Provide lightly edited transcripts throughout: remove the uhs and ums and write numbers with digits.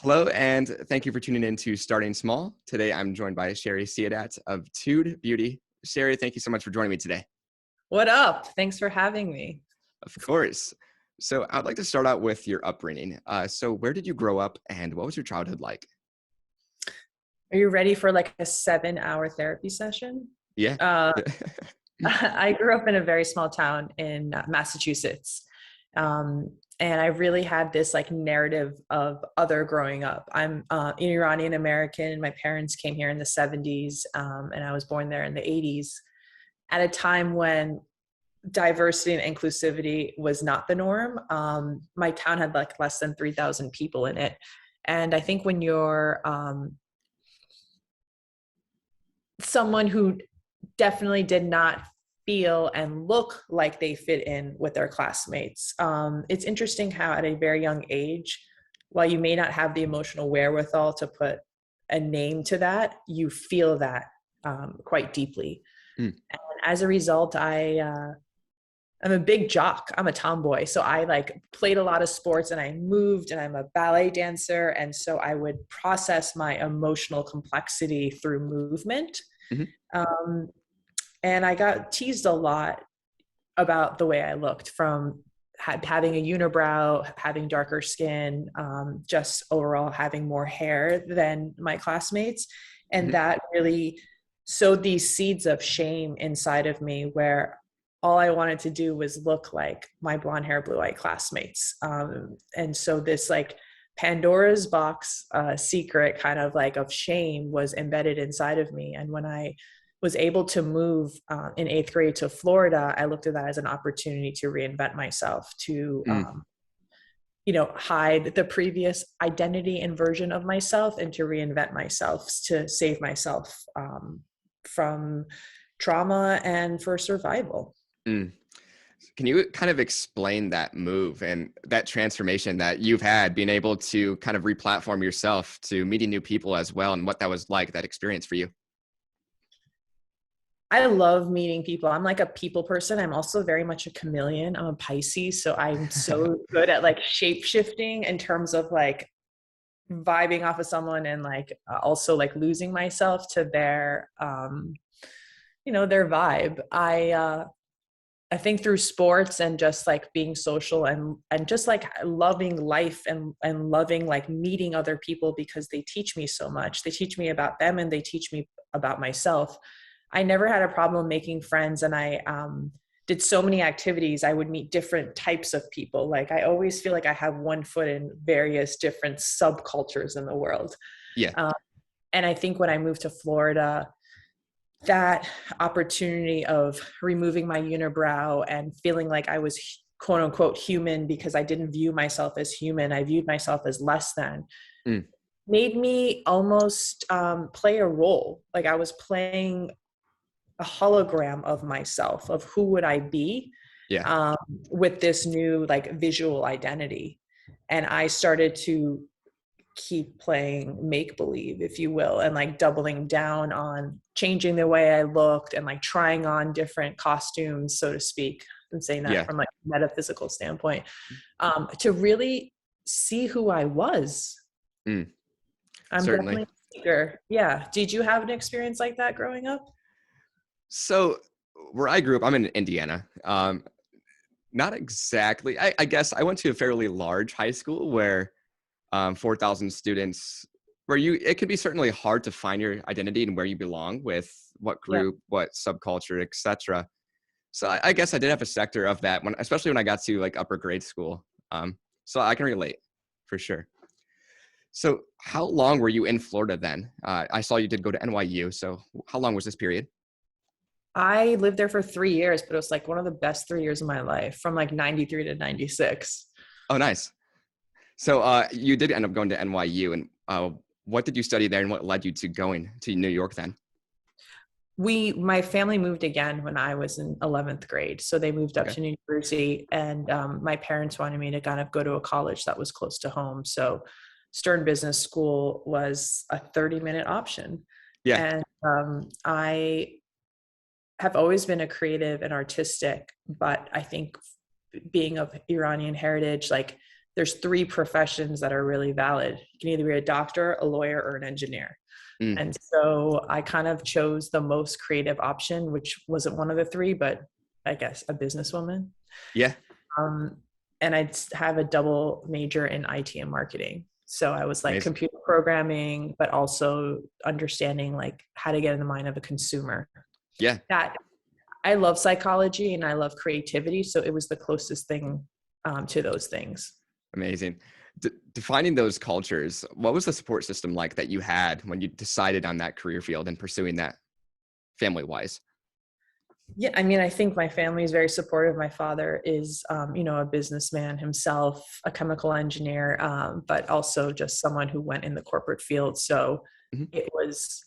Hello, and thank you for tuning in to Starting Small. Today, I'm joined by Shari Siadat of TooD Beauty. Shari, thank you so much for joining me today. What up? Thanks for having me. Of course. So I'd like to start out with your upbringing. So where did you grow up and what was your childhood like? Are you ready for like a 7-hour therapy session? Yeah. Uh, I grew up in a very small town in Massachusetts. And I really had this like narrative of other growing up. I'm Iranian American. My parents came here in the 70s, and I was born there in the 80s at a time when diversity and inclusivity was not the norm. My town had like less than 3,000 people in it. And I think when you're someone who definitely did not feel and look like they fit in with their classmates. It's interesting how at a very young age, while you may not have the emotional wherewithal to put a name to that, you feel that quite deeply. Mm. And as a result, I'm a big jock. I'm a tomboy. So I like played a lot of sports and I moved and I'm a ballet dancer. And so I would process my emotional complexity through movement. Mm-hmm. And I got teased a lot about the way I looked, from having a unibrow, having darker skin, just overall having more hair than my classmates. And Mm-hmm. that really sowed these seeds of shame inside of me, where all I wanted to do was look like my blonde hair, blue-eyed classmates. And so this like Pandora's box secret kind of like of shame was embedded inside of me. And when I was able to move in 8th grade to Florida, I looked at that as an opportunity to reinvent myself, to hide the previous identity and version of myself, and to reinvent myself, to save myself from trauma and for survival. Mm. Can you kind of explain that move and that transformation that you've had, being able to kind of replatform yourself to meeting new people as well, and what that was like, that experience for you? I love meeting people. I'm like a people person. I'm also very much a chameleon. I'm a Pisces. So I'm so good at like shape shifting in terms of like vibing off of someone, and like also like losing myself to their, their vibe. I think through sports and just like being social and just like loving life and loving like meeting other people, because they teach me so much. They teach me about them and they teach me about myself. I never had a problem making friends, and I did so many activities. I would meet different types of people. Like I always feel like I have one foot in various different subcultures in the world. Yeah. And I think when I moved to Florida, that opportunity of removing my unibrow and feeling like I was quote unquote human, because I didn't view myself as human, I viewed myself as less than, made me almost play a role. Like I was playing a hologram of myself, of who would I be Yeah. with this new like visual identity. And I started to keep playing make-believe, if you will, and like doubling down on changing the way I looked and like trying on different costumes, so to speak. I'm saying that Yeah. from like a metaphysical standpoint, to really see who I was. I'm Certainly. definitely a seeker. Yeah. Did you have an experience like that growing up? So where I grew up, I'm in Indiana. Not exactly. I guess I went to a fairly large high school where 4,000 students, where it could be certainly hard to find your identity and where you belong with what Yeah. group, what subculture, etc. So I guess I did have a sector of that, especially when I got to like upper grade school. So I can relate for sure. So how long were you in Florida then? I saw you did go to NYU. So how long was this period? I lived there for 3 years, but it was like one of the best 3 years of my life, from like 93 to 96. Oh, nice. So you did end up going to NYU, and what did you study there, and what led you to going to New York then? My family moved again when I was in 11th grade. So they moved up Okay. to New Jersey, and my parents wanted me to kind of go to a college that was close to home. So Stern Business School was a 30-minute option. Yeah. And I have always been a creative and artistic, but I think being of Iranian heritage, like there's three professions that are really valid. You can either be a doctor, a lawyer, or an engineer. Mm. And so I kind of chose the most creative option, which wasn't one of the three, but I guess a businesswoman. Yeah. Um, and I have a double major in IT and marketing. So I was like Amazing. computer programming, but also understanding like how to get in the mind of a consumer. Yeah. That I love psychology and I love creativity. So it was the closest thing to those things. Amazing. Defining those cultures, what was the support system like that you had when you decided on that career field and pursuing that family wise? Yeah, I mean, I think my family is very supportive. My father is, a businessman himself, a chemical engineer, but also just someone who went in the corporate field. So Mm-hmm. it was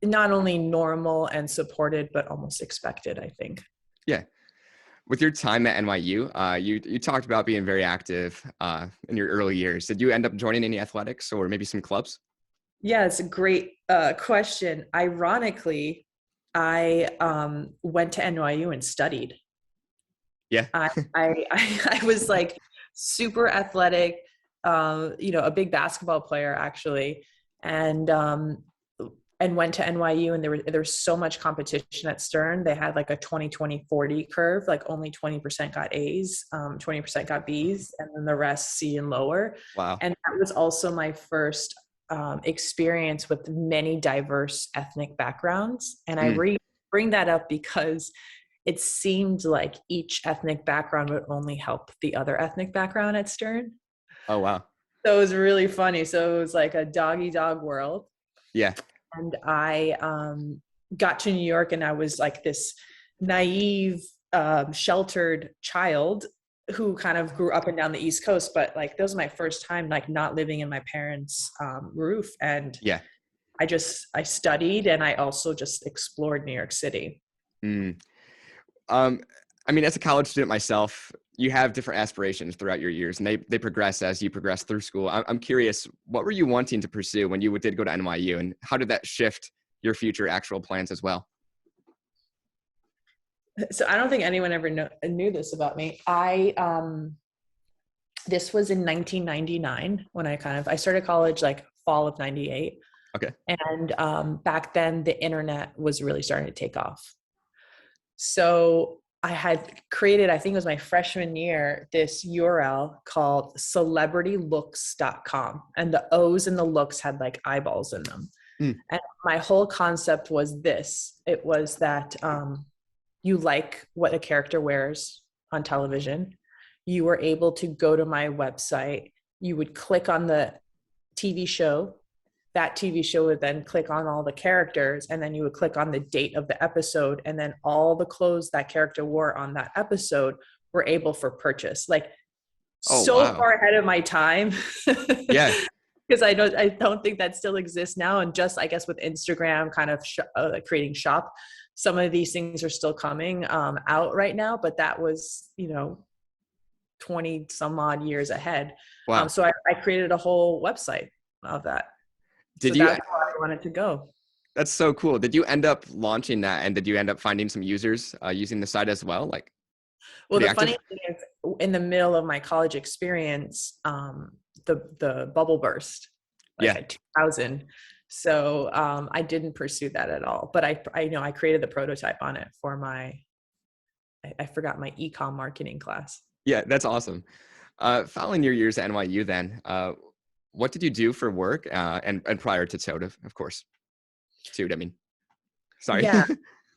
not only normal and supported, but almost expected, I think. Yeah. With your time at NYU, you talked about being very active in your early years. Did you end up joining any athletics or maybe some clubs? Yeah, it's a great question. Ironically, I went to NYU and studied. Yeah. I was like super athletic, a big basketball player actually, and went to NYU, and there was so much competition at Stern. They had like a 20-20-40 curve, like only 20% got A's, 20% got B's, and then the rest C and lower. Wow. And that was also my first experience with many diverse ethnic backgrounds. And I bring that up because it seemed like each ethnic background would only help the other ethnic background at Stern. Oh, wow. So it was really funny. So it was like a dog-eat-dog world. Yeah. And I got to New York, and I was like this naive, sheltered child who kind of grew up and down the East Coast. But like, that was my first time like not living in my parents' roof. And Yeah. I studied, and I also just explored New York City. Mm. I mean, as a college student myself, you have different aspirations throughout your years, and they progress as you progress through school. I'm curious, what were you wanting to pursue when you did go to NYU, and how did that shift your future actual plans as well? So I don't think anyone ever knew this about me. This was in 1999 when I started college, like fall of 98. Okay. And back then the internet was really starting to take off. So I had created, I think it was my freshman year, this URL called celebritylooks.com. And the O's and the looks had like eyeballs in them. Mm. And my whole concept was this. It was that you like what a character wears on television. You were able to go to my website. You would click on the TV show. That TV show would then click on all the characters, and then you would click on the date of the episode, and then all the clothes that character wore on that episode were able for purchase. Like, Wow. far ahead of my time. Yeah. Because I don't think that still exists now. And just, I guess, with Instagram kind of creating shop, some of these things are still coming out right now, but that was, 20 some odd years ahead. Wow. So I created a whole website of that. That's where I wanted to go. That's so cool. Did you end up launching that, and did you end up finding some users using the site as well? Well, the funny thing is, in the middle of my college experience, the bubble burst, at 2000. So I didn't pursue that at all. But I created the prototype on it for I forgot my ecom marketing class. Yeah, that's awesome. Following your years at NYU, then, what did you do for work? And prior to TooD, of course. TooD, I mean. Sorry. Yeah,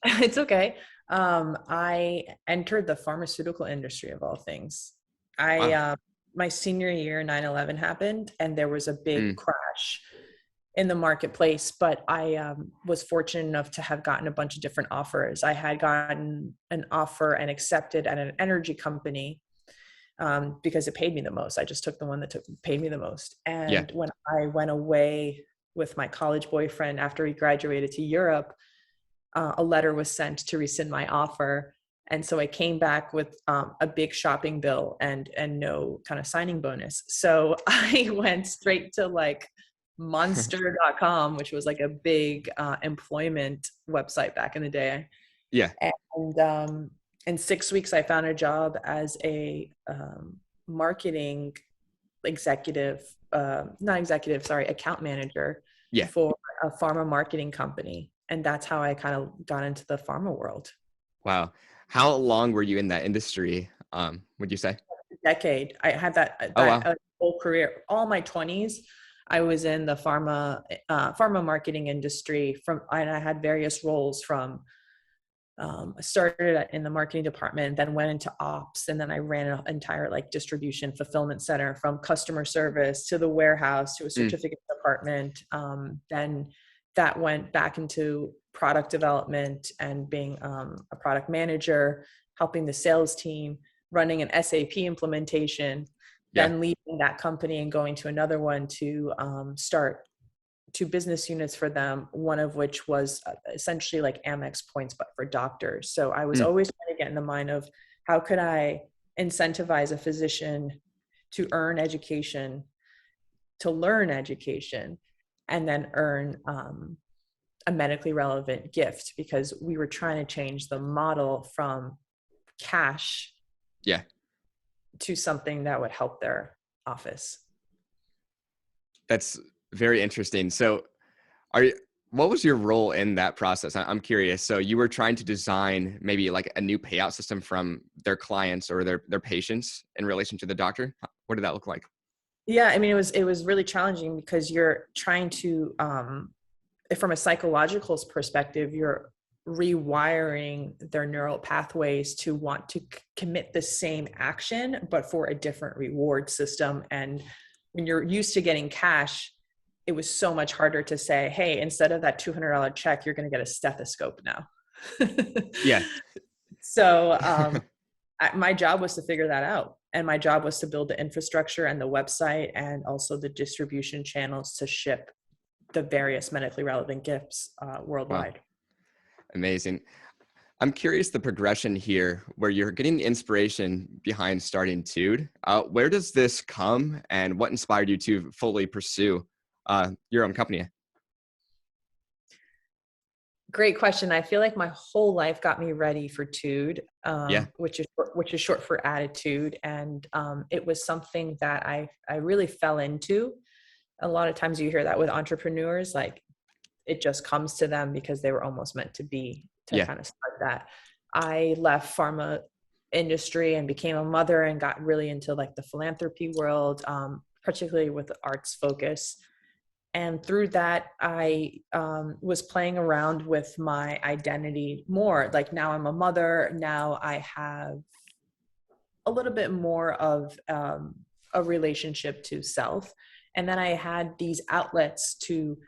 it's okay. I entered the pharmaceutical industry of all things. Wow. My senior year, 9/11 happened, and there was a big crash in the marketplace, but I was fortunate enough to have gotten a bunch of different offers. I had gotten an offer and accepted at an energy company because it paid me the most. I just took the one that paid me the most. And when I went away with my college boyfriend after we graduated to Europe, a letter was sent to rescind my offer. And so I came back with a big shopping bill and no kind of signing bonus. So I went straight to like monster.com, which was like a big employment website back in the day. Yeah. And in 6 weeks, I found a job as a marketing account manager Yeah. for a pharma marketing company. And that's how I kind of got into the pharma world. Wow. How long were you in that industry? Would you say? Decade. I had Oh, wow. whole career. All my 20s, I was in the pharma marketing industry and I had various roles from, I started in the marketing department, then went into ops, and then I ran an entire like distribution fulfillment center from customer service to the warehouse to a Mm, certificate department. Then that went back into product development and being a product manager, helping the sales team, running an SAP implementation, yeah. then leaving that company and going to another one to start two business units for them, one of which was essentially like Amex points, but for doctors. So I was Mm, always trying to get in the mind of how could I incentivize a physician to earn education, to learn education, and then earn a medically relevant gift, because we were trying to change the model from cash yeah. to something that would help their office. That's very interesting. So are you, what was your role in that process? I'm curious. So you were trying to design maybe like a new payout system from their clients or their patients in relation to the doctor. What did that look like? Yeah, I mean, it was really challenging because you're trying to, from a psychological perspective, you're rewiring their neural pathways to want to commit the same action, but for a different reward system. And when you're used to getting cash, it was so much harder to say, hey, instead of that $200 check, you're going to get a stethoscope now. Yeah. So my job was to figure that out. And my job was to build the infrastructure and the website and also the distribution channels to ship the various medically relevant gifts Wow. worldwide. Amazing. I'm curious the progression here where you're getting the inspiration behind starting TooD. Where does this come and what inspired you to fully pursue your own company? Great question. I feel like my whole life got me ready for TooD, Yeah. which is short for attitude, and it was something that I really fell into. A lot of times you hear that with entrepreneurs, like it just comes to them because they were almost meant to be to Yeah. kind of start that. I left pharma industry and became a mother and got really into like the philanthropy world, particularly with the arts focus. And through that, I was playing around with my identity more. Like now I'm a mother. Now I have a little bit more of a relationship to self. And then I had these outlets to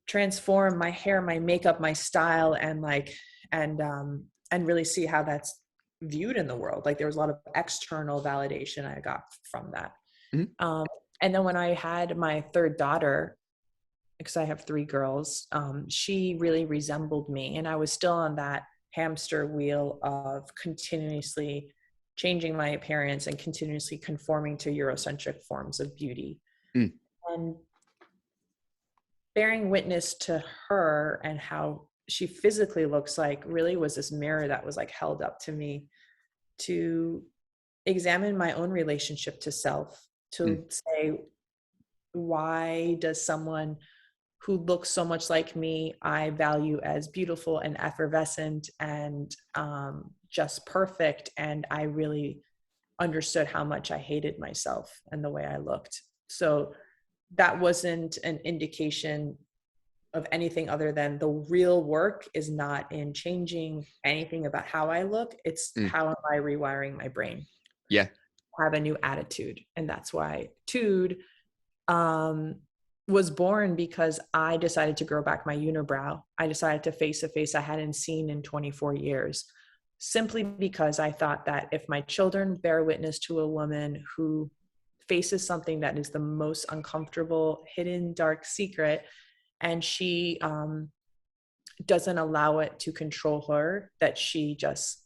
transform my hair, my makeup, my style, and and really see how that's viewed in the world. Like there was a lot of external validation I got from that. Mhm. Um, and then when I had my third daughter, because I have three girls, she really resembled me, and I was still on that hamster wheel of continuously changing my appearance and continuously conforming to Eurocentric forms of beauty. Mm, And bearing witness to her and how she physically looks like really was this mirror that was like held up to me to examine my own relationship to self, mm, to say, why does someone who looks so much like me I value as beautiful and effervescent and just perfect, and I really understood how much I hated myself and the way I looked. So that wasn't an indication of anything other than the real work is not in changing anything about how I look. It's mm. how am I rewiring my brain, Yeah. have a new attitude. And that's why TooD was born, because I decided to grow back my unibrow. I decided to face a face I hadn't seen in 24 years, simply because I thought that if my children bear witness to a woman who faces something that is the most uncomfortable, hidden, dark secret, and she doesn't allow it to control her, that she just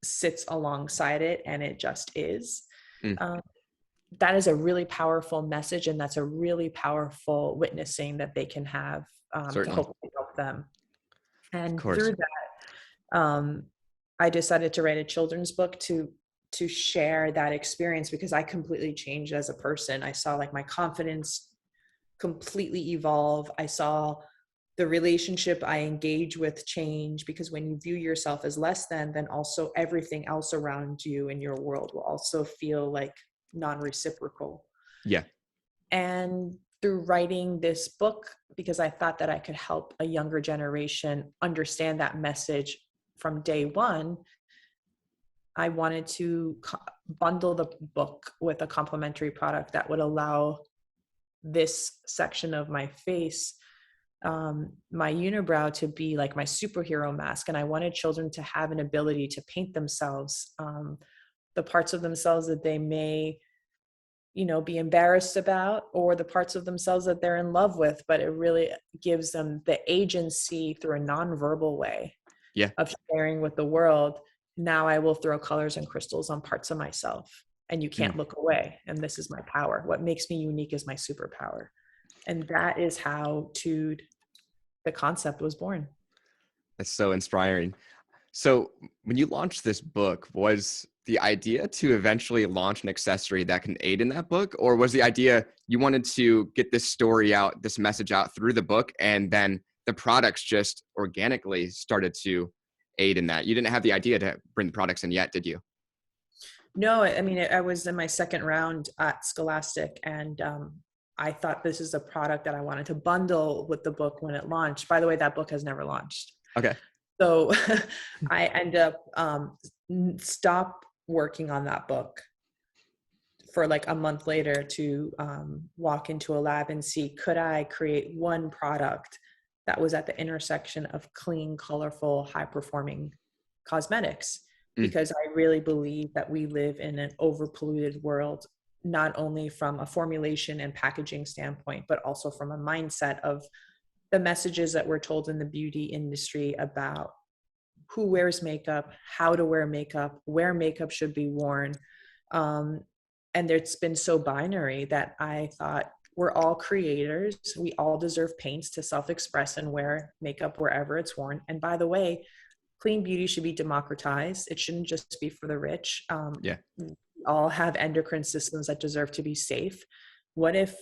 sits alongside it and it just is. Mm, Um, that is a really powerful message, and that's a really powerful witnessing that they can have to certainly. hopefully help them. Of And course. through that, I decided to write a children's book to to share that experience because I completely changed as a person. I saw like my confidence completely evolve. I saw the relationship I engage with change, because when you view yourself as less than, then also everything else around you in your world will also feel like non-reciprocal. Yeah. And through writing this book, because I thought that I could help a younger generation understand that message from day one, I wanted to bundle the book with a complementary product that would allow this section of my face, my unibrow, to be like my superhero mask. And I wanted children to have an ability to paint themselves, the parts of themselves that they may, be embarrassed about, or the parts of themselves that they're in love with, but it really gives them the agency through a nonverbal way Yeah. of sharing with the world. Now I will throw colors and crystals on parts of myself, and you can't look away. And this is my power. What makes me unique is my superpower. And that is how TooD, the concept, was born. That's so inspiring. So when you launched this book, was the idea to eventually launch an accessory that can aid in that book? Or was the idea you wanted to get this story out, this message out through the book, and then the products just organically started to aid in that? You didn't have the idea to bring the products in yet, did you? No, I mean, I was in my second round at Scholastic, and I thought this is a product that I wanted to bundle with the book when it launched. By the way, that book has never launched. Okay. So I end up stop working on that book for like a month later to walk into a lab and see, could I create one product that was at the intersection of clean, colorful, high-performing cosmetics? Because I really believe that we live in an overpolluted world, not only from a formulation and packaging standpoint, but also from a mindset of the messages that we're told in the beauty industry about who wears makeup, how to wear makeup, where makeup should be worn. And it's been so binary that I thought, we're all creators. We all deserve paints to self-express and wear makeup wherever it's worn. And by the way, clean beauty should be democratized. It shouldn't just be for the rich. Yeah. We all have endocrine systems that deserve to be safe. What if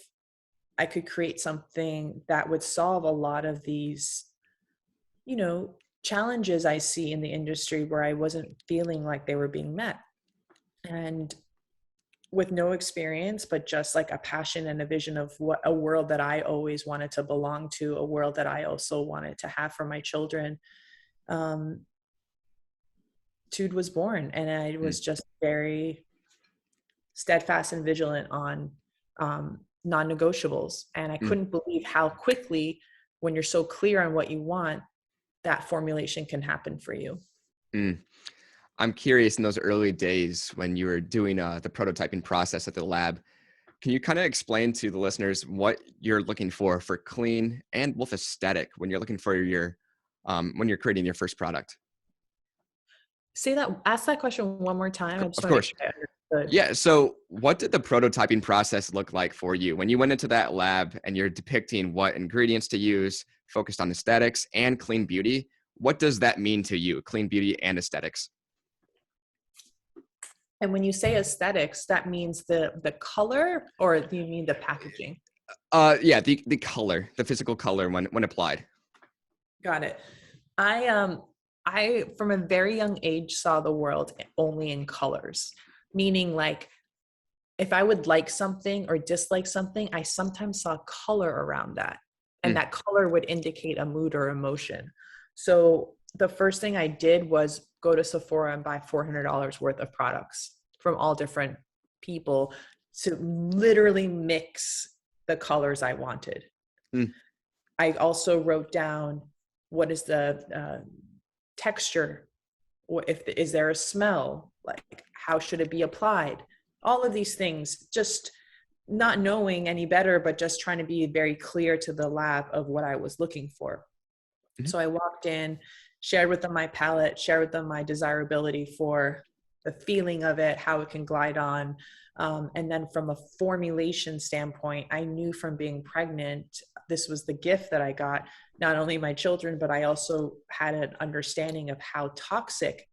I could create something that would solve a lot of these, challenges I see in the industry where I wasn't feeling like they were being met? And with no experience, but just like a passion and a vision of what a world that I always wanted to belong to, a world that I also wanted to have for my children, TooD was born. And I was just very steadfast and vigilant on non-negotiables. And I couldn't believe how quickly, when you're so clear on what you want, that formulation can happen for you. I'm curious, in those early days when you were doing the prototyping process at the lab, can you kind of explain to the listeners what you're looking for clean and both aesthetic when you're looking for your, when you're creating your first product? Ask that question one more time. I just Of want to make course. sure I understood. Yeah. So what did the prototyping process look like for you when you went into that lab and you're depicting what ingredients to use, focused on aesthetics and clean beauty? What does that mean to you, clean beauty and aesthetics? And when you say aesthetics, that means the color, or do you mean the packaging? Yeah, the color, the physical color when applied. Got it. I from a very young age saw the world only in colors, meaning like if I would like something or dislike something, I sometimes saw color around that. And that color would indicate a mood or emotion. So the first thing I did was go to Sephora and buy $400 worth of products from all different people to literally mix the colors I wanted. I also wrote down, what is the texture? Is there a smell? Like, how should it be applied? All of these things, just not knowing any better, but just trying to be very clear to the lab of what I was looking for. So I walked in, shared with them my palette, shared with them my desirability for the feeling of it, how it can glide on. And then from a formulation standpoint, I knew from being pregnant, this was the gift that I got, not only my children, but I also had an understanding of how toxic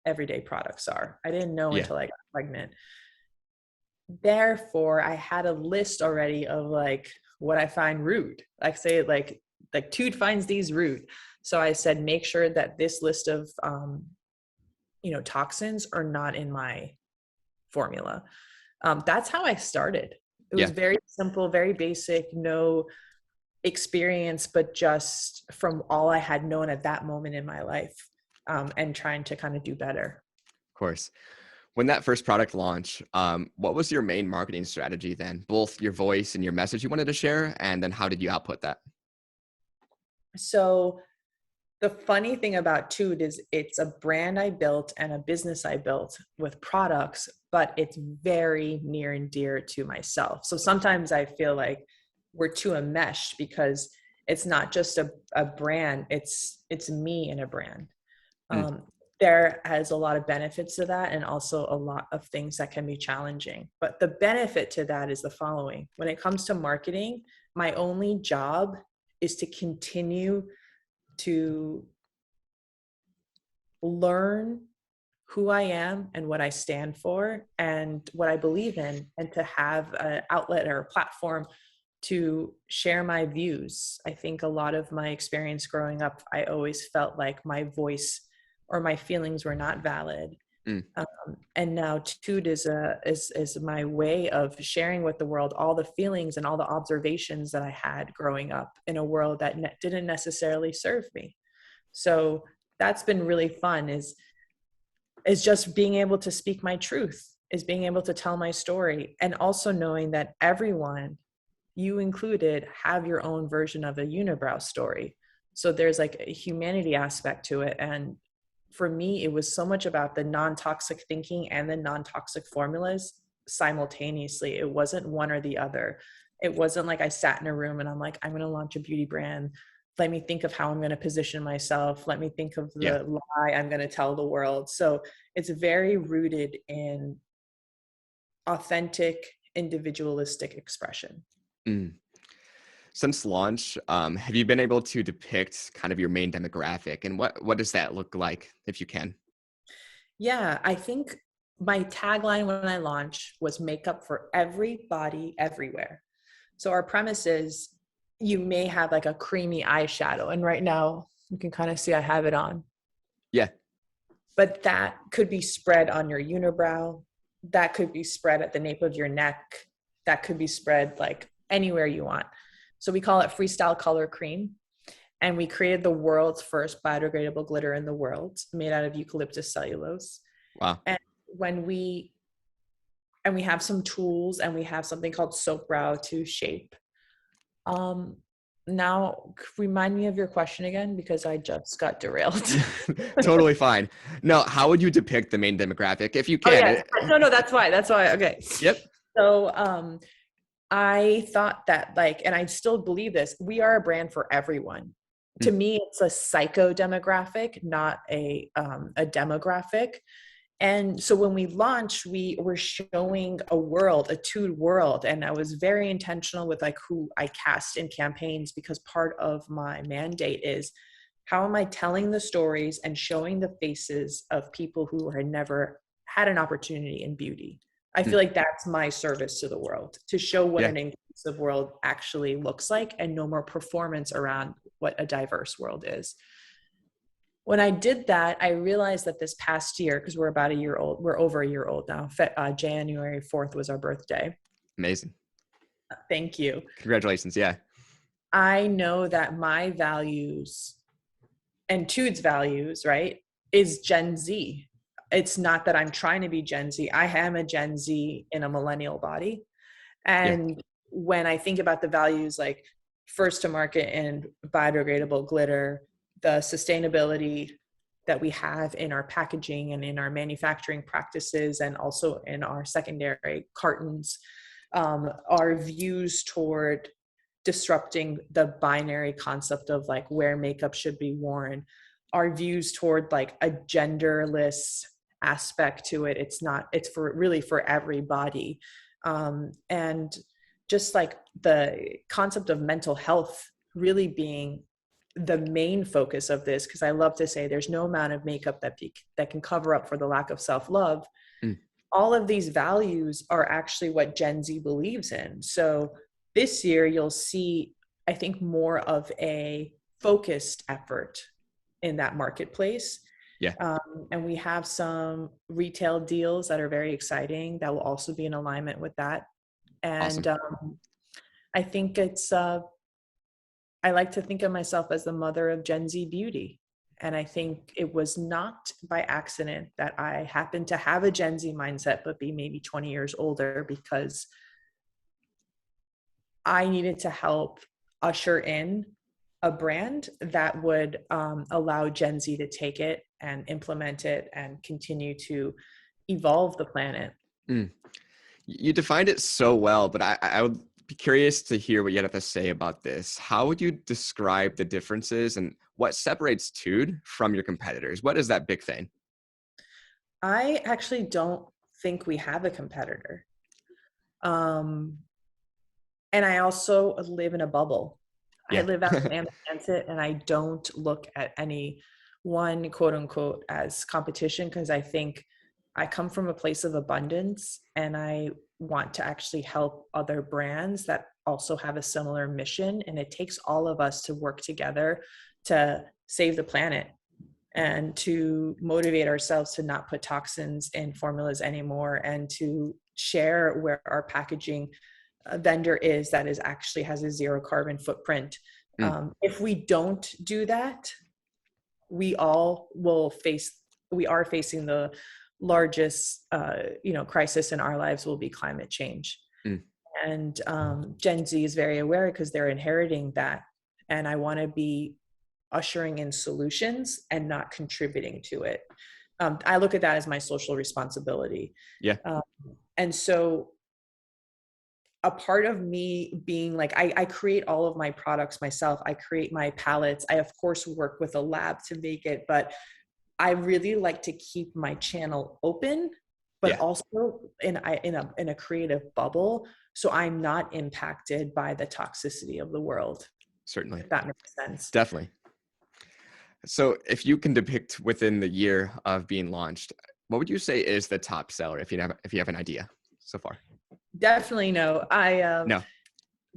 everyday products are. I didn't know Yeah. until I got pregnant. Therefore, I had a list already of like what I find rude. Like say like TooD finds these rude. So I said, make sure that this list of toxins are not in my formula. That's how I started. It was Yeah. very simple, very basic, no experience, but just from all I had known at that moment in my life, and trying to kind of do better. Of course. When that first product launched, what was your main marketing strategy then? Both your voice and your message you wanted to share, and then how did you output that? So the funny thing about TooD is it's a brand I built and a business I built with products, but it's very near and dear to myself. So sometimes I feel like we're too enmeshed because it's not just a brand, it's me in a brand. Mm, There has a lot of benefits to that and also a lot of things that can be challenging. But the benefit to that is the following. When it comes to marketing, my only job is to continue to learn who I am and what I stand for and what I believe in, and to have an outlet or a platform to share my views. I think a lot of my experience growing up, I always felt like my voice or my feelings were not valid. mm, And now TooD is my way of sharing with the world all the feelings and all the observations that I had growing up in a world that didn't necessarily serve me. So that's been really fun, is just being able to speak my truth, is being able to tell my story, and also knowing that everyone, you included, have your own version of a unibrow story. So there's like a humanity aspect to it. And for me, it was so much about the non-toxic thinking and the non-toxic formulas simultaneously. It wasn't one or the other. It wasn't like I sat in a room and I'm like, I'm going to launch a beauty brand. Let me think of how I'm going to position myself. Let me think of yeah. the lie I'm going to tell the world. So it's very rooted in authentic, individualistic expression. Mm. Since launch, have you been able to depict kind of your main demographic, and what does that look like, if you can? Yeah, I think my tagline when I launched was makeup for everybody, everywhere. So our premise is you may have like a creamy eyeshadow, and right now you can kind of see I have it on, Yeah. but that could be spread on your unibrow. That could be spread at the nape of your neck. That could be spread like anywhere you want. So we call it Freestyle Color Cream. And we created the world's first biodegradable glitter in the world, made out of eucalyptus cellulose. Wow. And when we have some tools, and we have something called soap brow to shape. Now remind me of your question again, because I just got derailed. Totally fine. No, how would you depict the main demographic, if you Oh can? yes. No, that's why. Okay. Yep. So I thought that, like, and I still believe this, we are a brand for everyone. To Mm, me, it's a psycho demographic, not a demographic. And so when we launched, we were showing a world, a TooD world. And I was very intentional with like who I cast in campaigns, because part of my mandate is, how am I telling the stories and showing the faces of people who had never had an opportunity in beauty? I mm, feel like that's my service to the world, to show what yeah. an inclusive world actually looks like, and no more performance around what a diverse world is. When I did that, I realized that this past year, because we're about a year old, we're over a year old now. January 4th was our birthday. Amazing. Thank you. Congratulations. Yeah. I know that my values and TooD's values, right, is Gen Z. It's not that I'm trying to be Gen Z. I am a Gen Z in a millennial body. Yeah. And when I think about the values, like first to market and biodegradable glitter, the sustainability that we have in our packaging and in our manufacturing practices, and also in our secondary cartons, our views toward disrupting the binary concept of like where makeup should be worn, our views toward like a genderless aspect to it. It's for really for everybody. And just like the concept of mental health really being the main focus of this, because I love to say there's no amount of makeup that can cover up for the lack of self-love. Mm. All of these values are actually what Gen Z believes in. So this year you'll see, I think, more of a focused effort in that marketplace. Yeah. And we have some retail deals that are very exciting that will also be in alignment with that. And Awesome. I think I like to think of myself as the mother of Gen Z beauty. And I think it was not by accident that I happened to have a Gen Z mindset, but be maybe 20 years older, because I needed to help usher in a brand that would allow Gen Z to take it and implement it and continue to evolve the planet. Mm. You defined it so well, but I would be curious to hear what you have to say about this. How would you describe the differences and what separates TooD from your competitors? What is that big thing? I actually don't think we have a competitor. Um, and I also live in a bubble. I Yeah. live out in Amsterdam, and I don't look at any one, quote unquote, as competition, because I think I come from a place of abundance, and I want to actually help other brands that also have a similar mission. And it takes all of us to work together to save the planet and to motivate ourselves to not put toxins in formulas anymore, and to share where our packaging vendor is that is actually has a zero carbon footprint. Mm. If we don't do that, we all will we are facing the largest crisis in our lives, will be climate change. Mm. And Gen Z is very aware because they're inheriting that. And I want to be ushering in solutions and not contributing to it. I look at that as my social responsibility. Yeah. And so a part of me being like, I create all of my products myself. I create my palettes. I, of course, work with a lab to make it, but I really like to keep my channel open, but Yeah. also in a creative bubble, so I'm not impacted by the toxicity of the world. Certainly. If that makes sense. Definitely. So if you can depict within the year of being launched, what would you say is the top seller if you have an idea so far? Definitely no. No.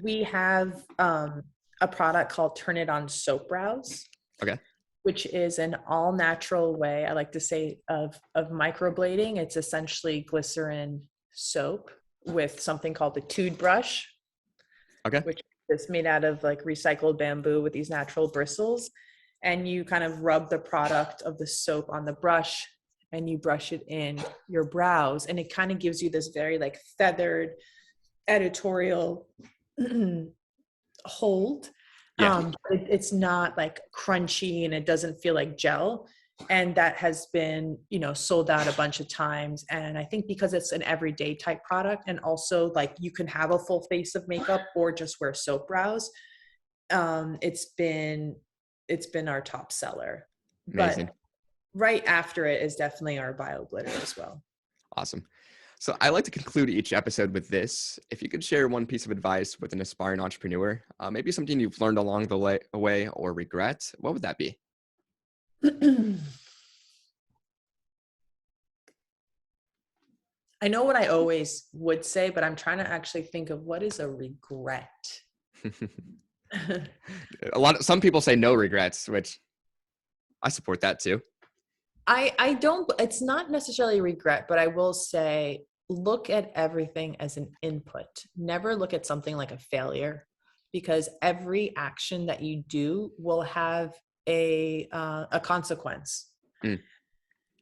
We have a product called Turn It On Soap Brows, Okay. which is an all natural way, I like to say, of microblading. It's essentially glycerin soap with something called the TooD brush, Okay. which is made out of like recycled bamboo with these natural bristles. And you kind of rub the product of the soap on the brush and you brush it in your brows. And it kind of gives you this very like feathered editorial hold. Yeah. It's not like crunchy and it doesn't feel like gel. And that has been, sold out a bunch of times. And I think because it's an everyday type product, and also like you can have a full face of makeup or just wear soap brows, it's been our top seller. Amazing. But right after it is definitely our bio glitter as well. Awesome. So I like to conclude each episode with this. If you could share one piece of advice with an aspiring entrepreneur, maybe something you've learned along the way or regret, what would that be? I know what I always would say, but I'm trying to actually think of what is a regret. Some people say no regrets, which I support that too. I don't, it's not necessarily regret, but I will say, look at everything as an input. Never look at something like a failure, because every action that you do will have a consequence. Mm.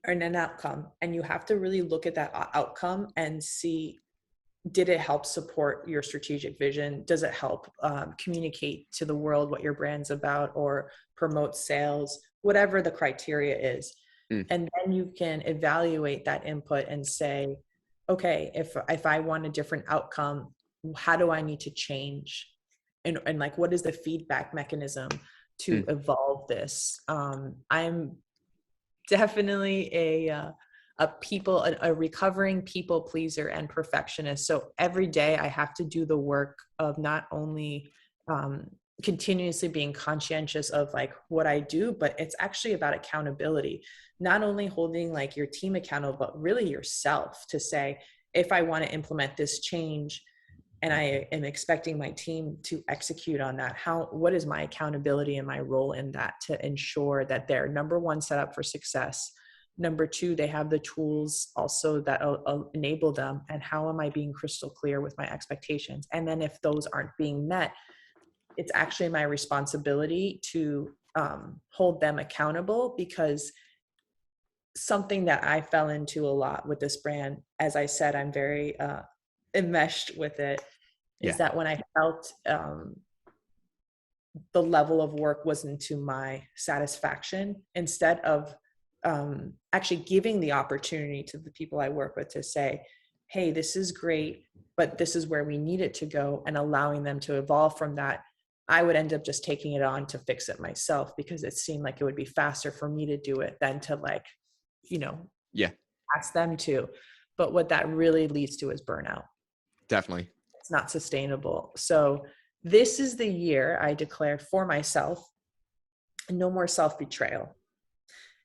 Or an outcome. And you have to really look at that outcome and see, did it help support your strategic vision? Does it help communicate to the world what your brand's about, or promote sales, whatever the criteria is? Mm. And then you can evaluate that input and say, okay, if I want a different outcome, how do I need to change? And like, what is the feedback mechanism to evolve this? I'm definitely a recovering people pleaser and perfectionist. So every day I have to do the work of not only continuously being conscientious of like what I do, but it's actually about accountability, not only holding like your team accountable, but really yourself to say, if I want to implement this change and I am expecting my team to execute on that, what is my accountability and my role in that to ensure that they're, number one, set up for success. Number two, they have the tools also that enable them. And how am I being crystal clear with my expectations? And then if those aren't being met, it's actually my responsibility to hold them accountable, because something that I fell into a lot with this brand, as I said, I'm very enmeshed with it, is that when I felt the level of work wasn't to my satisfaction, instead of actually giving the opportunity to the people I work with to say, hey, this is great, but this is where we need it to go, and allowing them to evolve from that, I would end up just taking it on to fix it myself, because it seemed like it would be faster for me to do it than to like, ask them to. But what that really leads to is burnout. Definitely. It's not sustainable. So this is the year I declared for myself, no more self-betrayal.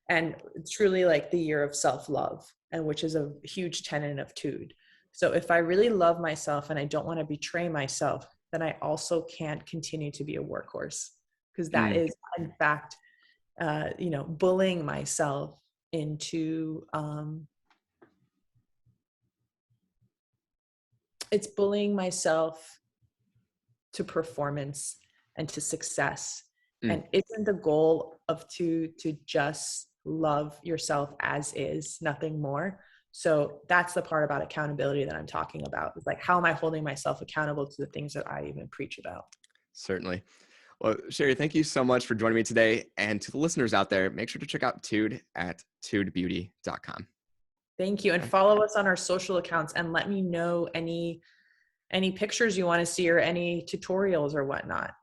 And truly like the year of self-love, and which is a huge tenet of TooD. So if I really love myself and I don't want to betray myself, then I also can't continue to be a workhorse, because that is in fact, bullying myself into, it's bullying myself to performance and to success. And isn't the goal of to just love yourself as is, nothing more? So that's the part about accountability that I'm talking about. It's like, how am I holding myself accountable to the things that I even preach about? Certainly. Well, Shari, thank you so much for joining me today. And to the listeners out there, make sure to check out TooD at toodbeauty.com. Thank you. And follow us on our social accounts, and let me know any pictures you want to see or any tutorials or whatnot.